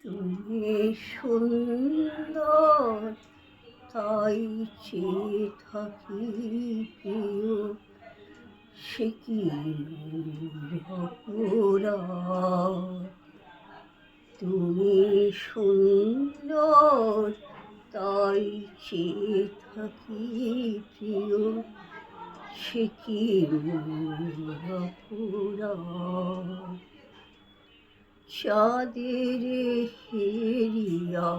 তুমি সুন্দর তাই চেয়ে থাকি প্রিয়, সে কি অপরাধ। তুমি সুন্দর তাই চেয়ে থাকি প্রিয়, সে কি অপরাধ। চাঁদের হেরিয়া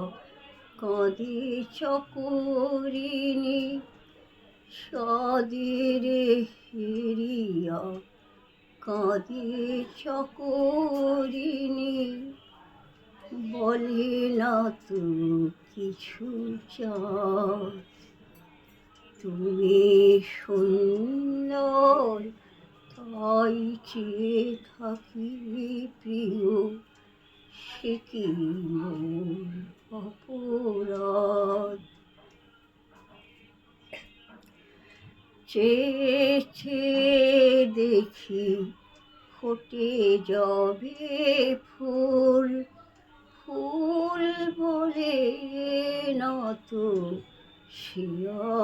কাঁদে চকরিণী, চাঁদের হেরিয়া কাঁদে চকরিণী, বলে না তো কিছু চাঁদ। তুমি সুন্দর তাই চেয়ে থাকি প্রিয়, সে কি মোর অপরাধ। চেয়ে চেয়ে দেখি ফোটে যবে ফুল, ফুল বলে না তো সে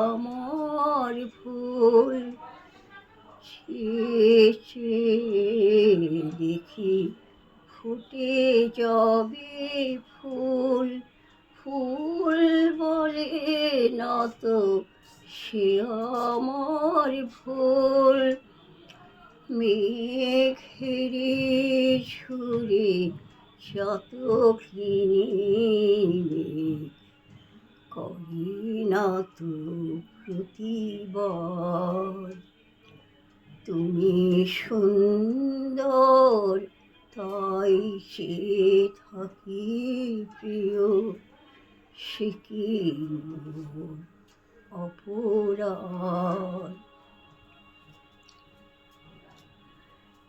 আমার ভুল। চেয়ে চেয়ে দেখি ফোটে যবে ফুল, ফুল বলে না তো সে আমার ভুল। মেঘের ঝুরে যতক্ষণে করি না তো প্রতিবাদ। তুমি সুন্দর তাই চেয়ে থাকি প্রিয়, সে কি মোর অপরাধ।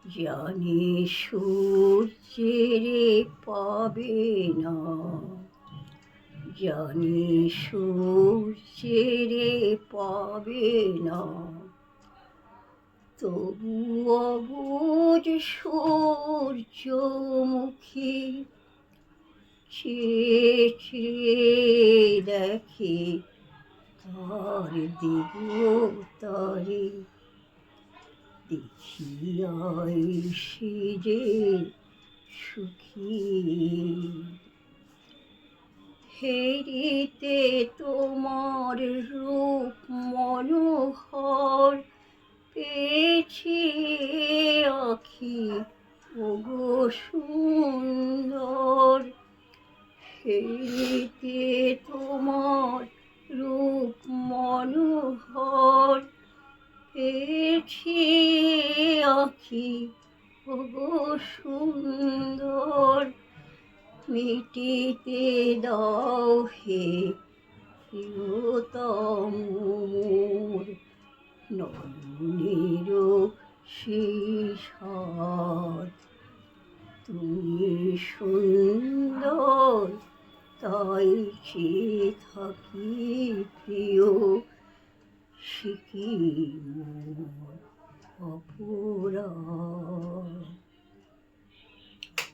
জানি সূর্যেরে পাবে না, জানি সূর্যেরে পাবে না, তবুও বুঝ সূর্যমুখী চেয়ে চেয়ে দেখে তার দেবতারে। দেখিয়াই সে যে সুখী, হেরিতে তোমার রূপ মনোহর, পেয়েছি আঁখি ওগো সুন্দর। হেরিতে তোমার রূপ মনোহর, পেয়েছি আঁখি ওগো সুন্দর। মিটিতে দাও হে প্রিয়তম মোর, নয়নের সেই সাধ। তুমি সুন্দর তাই চেয়ে থাকি প্রিয়, সে কি মোর অপরাধ।